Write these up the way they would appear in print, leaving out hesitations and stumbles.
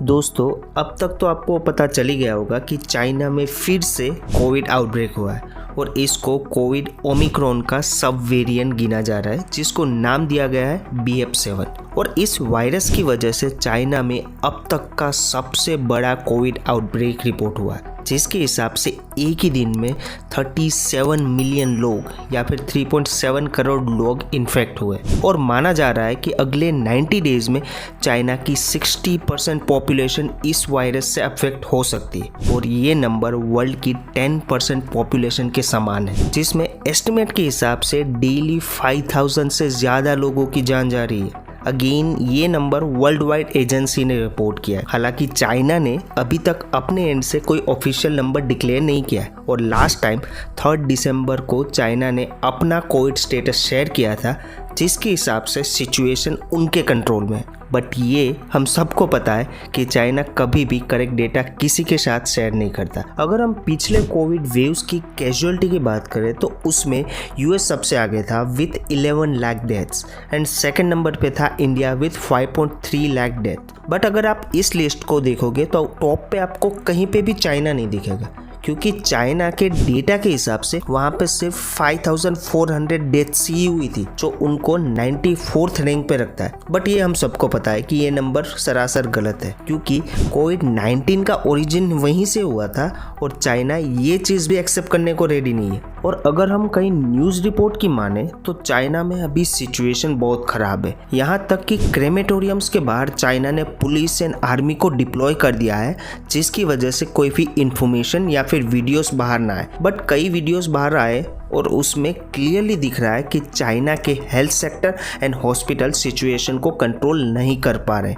दोस्तों, अब तक तो आपको पता चल ही गया होगा कि चाइना में फिर से कोविड आउटब्रेक हुआ है और इसको कोविड ओमिक्रॉन का सब वेरिएंट गिना जा रहा है, जिसको नाम दिया गया है BF7। और इस वायरस की वजह से चाइना में अब तक का सबसे बड़ा कोविड आउटब्रेक रिपोर्ट हुआ है, जिसके हिसाब से एक ही दिन में 37 मिलियन लोग या फिर 3.7 करोड़ लोग इन्फेक्ट हुए। और माना जा रहा है कि अगले 90 डेज में चाइना की 60% पॉपुलेशन इस वायरस से अफेक्ट हो सकती है और ये नंबर वर्ल्ड की 10% पॉपुलेशन के समान है, जिसमें एस्टिमेट के हिसाब से डेली 5000 से ज़्यादा लोगों की जान जा रही है। अगेन ये नंबर वर्ल्ड वाइड एजेंसी ने रिपोर्ट किया है। हालांकि चाइना ने अभी तक अपने एंड से कोई ऑफिशियल नंबर डिक्लेयर नहीं किया है और लास्ट टाइम 3 दिसंबर को चाइना ने अपना कोविड स्टेटस शेयर किया था, जिसके हिसाब से सिचुएशन उनके कंट्रोल में है। बट ये हम सबको पता है कि चाइना कभी भी करेक्ट डेटा किसी के साथ शेयर नहीं करता। अगर हम पिछले कोविड वेव्स की कैजुअलिटी की बात करें तो उसमें यूएस सबसे आगे था with 11 lakh deaths and second number पे था India with 5.3 lakh death. But अगर आप इस लिस्ट को देखोगे तो टॉप पे आपको कहीं पे भी चाइना नहीं दिखेगा, क्योंकि चाइना के डेटा के हिसाब से वहाँ पे सिर्फ 5400 डेथ्स ही हुई थी, जो उनको 94th रैंक पे रखता है। बट ये हम सबको पता है कि ये नंबर सरासर गलत है, क्योंकि कोविड-19 का ओरिजिन वहीं से हुआ था और चाइना ये चीज़ भी एक्सेप्ट करने को रेडी नहीं है। और अगर हम कहीं न्यूज़ रिपोर्ट की माने तो चाइना में अभी सिचुएशन बहुत ख़राब है। यहाँ तक कि क्रेमेटोरियम्स के बाहर चाइना ने पुलिस एंड आर्मी को डिप्लॉय कर दिया है, जिसकी वजह से कोई भी इंफॉर्मेशन या फिर वीडियोस बाहर ना आए। बट कई वीडियोस बाहर आए और उसमें क्लियरली दिख रहा है कि चाइना के health sector and hospital situation को कंट्रोल नहीं कर पा रहे,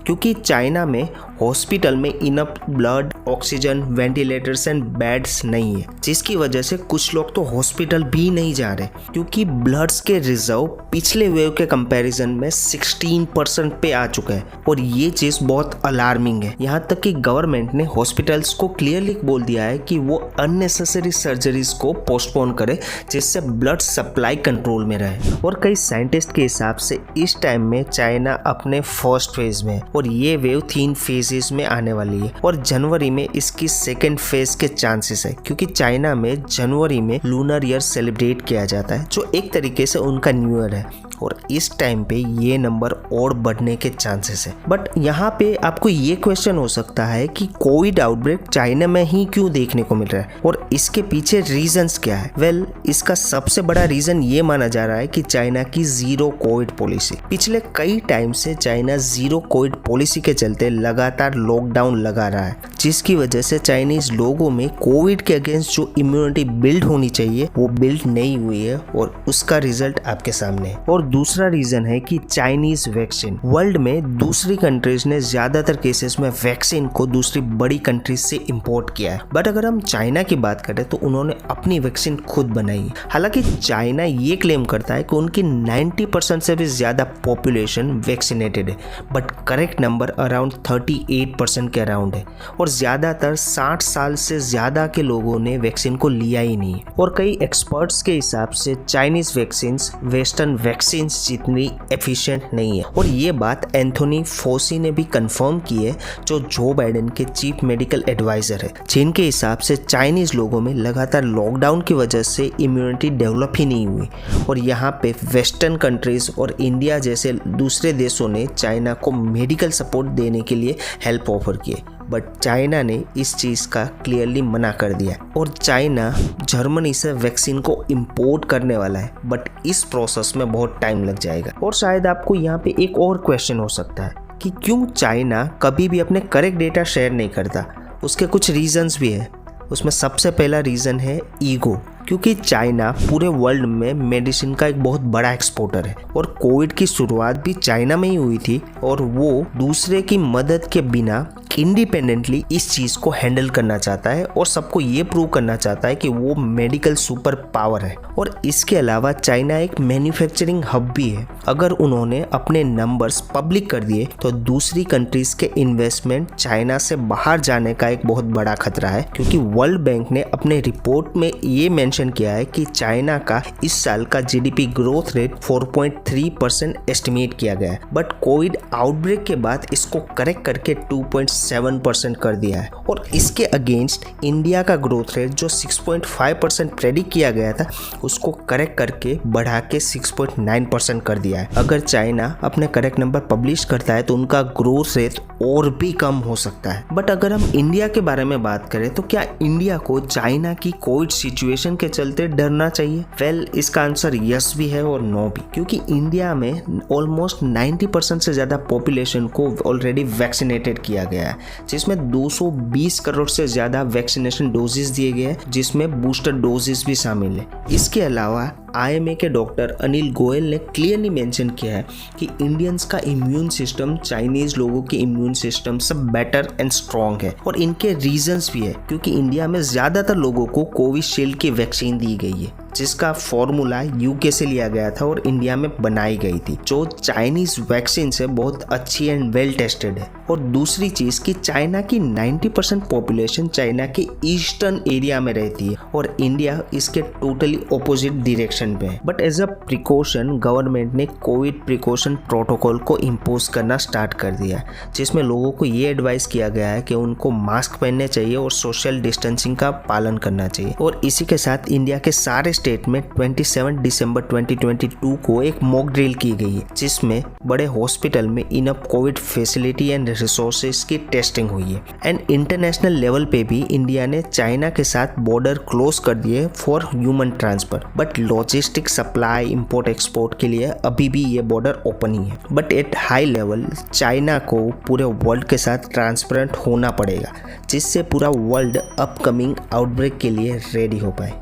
क्योंकि चाइना में हॉस्पिटल में enough blood, oxygen, ventilators and beds नहीं है, जिसकी वजह से कुछ लोग तो हॉस्पिटल भी नहीं जा रहे, क्योंकि ब्लड्स के रिजर्व पिछले वेव के कंपैरिजन में 16% पे आ चुका है। और ये चीज़ बहुत अलार्मिंग है। यहाँ तक कि गवर्नमेंट ने हॉस्पिटल्स को क्लियरली बोल दिया है कि वो अननेसेसरी सर्जरीज को पोस्टपोन करे, जिससे ब्लड सप्लाई कंट्रोल में रहे। और कई साइंटिस्ट के हिसाब से इस टाइम में चाइना अपने फर्स्ट फेज में है और ये वेव 3 फेजेस में आने वाली है और जनवरी में इसकी सेकेंड फेज के चांसेस है, क्योंकि चाइना में जनवरी में लूनर ईयर सेलिब्रेट किया जाता है, जो एक तरीके से उनका न्यू ईयर है और इस टाइम पे ये नंबर और बढ़ने के चांसेस है। बट यहाँ पे आपको ये क्वेश्चन हो सकता है कि कोविड आउटब्रेक चाइना में ही क्यों देखने को मिल रहा है और इसके पीछे रीजंस क्या है। वेल, इसका सबसे बड़ा रीजन ये माना जा रहा है कि चाइना की जीरो कोविड पॉलिसी। पिछले कई टाइम से चाइना जीरो कोविड पॉलिसी के चलते लगातार लॉकडाउन लगा रहा है, जिसकी वजह से चाइनीज लोगों में कोविड के अगेंस्ट जो इम्यूनिटी बिल्ड होनी चाहिए वो बिल्ड नहीं हुई है और उसका रिजल्ट आपके सामने है। और दूसरा रीजन है कि चाइनीज वैक्सीन। वर्ल्ड में दूसरी कंट्रीज ने ज्यादातर केसेस में वैक्सीन को दूसरी बड़ी कंट्रीज से इंपोर्ट किया है, बट अगर हम चाइना की बात करें तो उन्होंने अपनी वैक्सीन खुद बनाई। हालांकि चाइना ये क्लेम करता है कि उनकी 90% से भी ज्यादा पॉपुलेशन वैक्सीनेटेड है, बट करेक्ट नंबर अराउंड 38% के अराउंड है और ज्यादातर 60 साल से ज्यादा के लोगों ने वैक्सीन को लिया ही नहीं। और कई एक्सपर्ट्स के हिसाब से चाइनीज वैक्सीन वेस्टर्न वैक्सीन जितनी एफिशिएंट नहीं है और ये बात एंथोनी फोसी ने भी कंफर्म की है, जो बाइडेन के चीफ मेडिकल एडवाइजर है, जिनके हिसाब से चाइनीज लोगों में लगातार लॉकडाउन की वजह से इम्यूनिटी डेवलप ही नहीं हुई और यहाँ पे वेस्टर्न कंट्रीज और इंडिया जैसे दूसरे देशों ने चाइना को मेडिकल सपोर्ट देने के लिए हेल्प ऑफर किए, बट चाइना ने इस चीज़ का क्लियरली मना कर दिया और चाइना जर्मनी से वैक्सीन को इंपोर्ट करने वाला है, बट इस प्रोसेस में बहुत टाइम लग जाएगा। और शायद आपको यहाँ पे एक और क्वेश्चन हो सकता है कि क्यों चाइना कभी भी अपने करेक्ट डेटा शेयर नहीं करता। उसके कुछ रीजंस भी है। उसमें सबसे पहला रीज़न है ईगो, क्योंकि चाइना पूरे वर्ल्ड में मेडिसिन का एक बहुत बड़ा एक्सपोर्टर है और कोविड की शुरुआत भी चाइना में ही हुई थी और वो दूसरे की मदद के बिना इंडिपेंडेंटली इस चीज को हैंडल करना चाहता है और सबको ये प्रूव करना चाहता है कि वो मेडिकल सुपर पावर है। और इसके अलावा चाइना एक मैन्युफैक्चरिंग हब भी है। अगर उन्होंने अपने नंबर्स पब्लिक कर दिए तो दूसरी कंट्रीज के इन्वेस्टमेंट चाइना से बाहर जाने का एक बहुत बड़ा खतरा है, क्योंकि वर्ल्ड बैंक ने अपने रिपोर्ट में ये मेंशन किया है कि चाइना का इस साल का जीडीपी ग्रोथ रेट 4.3% एस्टिमेट किया गया है, बट कोविड आउटब्रेक के बाद इसको करेक्ट करके 2.7% कर दिया है। और इसके अगेंस्ट इंडिया का ग्रोथ रेट जो 6.5% प्रेडिक्ट किया गया था उसको करेक्ट करके बढ़ा के 6.9% कर दिया है। अगर चाइना अपने करेक्ट नंबर पब्लिश करता है तो उनका ग्रोथ रेट और भी कम हो सकता है। बट अगर हम इंडिया के बारे में बात करें तो क्या इंडिया को चाइना की कोविड सिचुएशन के चलते डरना चाहिए? वेल, इसका आंसर यस भी है और नो भी, क्योंकि इंडिया में ऑलमोस्ट 90% से ज्यादा पॉपुलेशन को ऑलरेडी वैक्सीनेटेड किया गया है, जिसमें 220 करोड़ से ज्यादा वैक्सीनेशन डोजेस दिए गए हैं, जिसमें बूस्टर डोजेस भी शामिल है। इसके अलावा IMA के डॉक्टर अनिल गोयल ने क्लियरली मेंशन किया है कि इंडियंस का इम्यून सिस्टम चाइनीज लोगों के इम्यून सिस्टम से बेटर एंड स्ट्रॉन्ग है। और इनके रीजंस भी है, क्योंकि इंडिया में ज्यादातर लोगों को कोविशील्ड की वैक्सीन दी गई है, जिसका फॉर्मूला यूके से लिया गया था और इंडिया में बनाई गई थी, जो चाइनीज वैक्सीन से बहुत अच्छी एंड वेल टेस्टेड है। और दूसरी चीज कि चाइना की 90% पॉपुलेशन चाइना के ईस्टर्न एरिया में रहती है और इंडिया इसके टोटली ऑपोजिट डायरेक्शन पे है। But as a precaution government ने कोविड प्रिकॉशन प्रोटोकॉल को इम्पोज करना स्टार्ट कर दिया है, जिसमें लोगों को ये एडवाइस किया गया है कि उनको मास्क पहनने चाहिए और सोशल डिस्टेंसिंग का पालन करना चाहिए। और इसी के साथ इंडिया के सारे स्टेट में 27 दिसंबर 2022 को एक मॉक ड्रिल की गई है, जिसमें बड़े हॉस्पिटल में enough Covid facility and resources की टेस्टिंग हुई है। एंड इंटरनेशनल लेवल पे भी इंडिया ने चाइना के साथ बॉर्डर क्लोज कर दिए for human transfer, but logistic supply import export के लिए अभी भी ये बॉर्डर ओपन ही है। But at high level China को पूरे वर्ल्ड के साथ ट्रांसपेरेंट होना पड़ेगा, जिससे पूरा वर्ल्ड अपकमिंग आउटब्रेक के लिए रेडी हो पाए।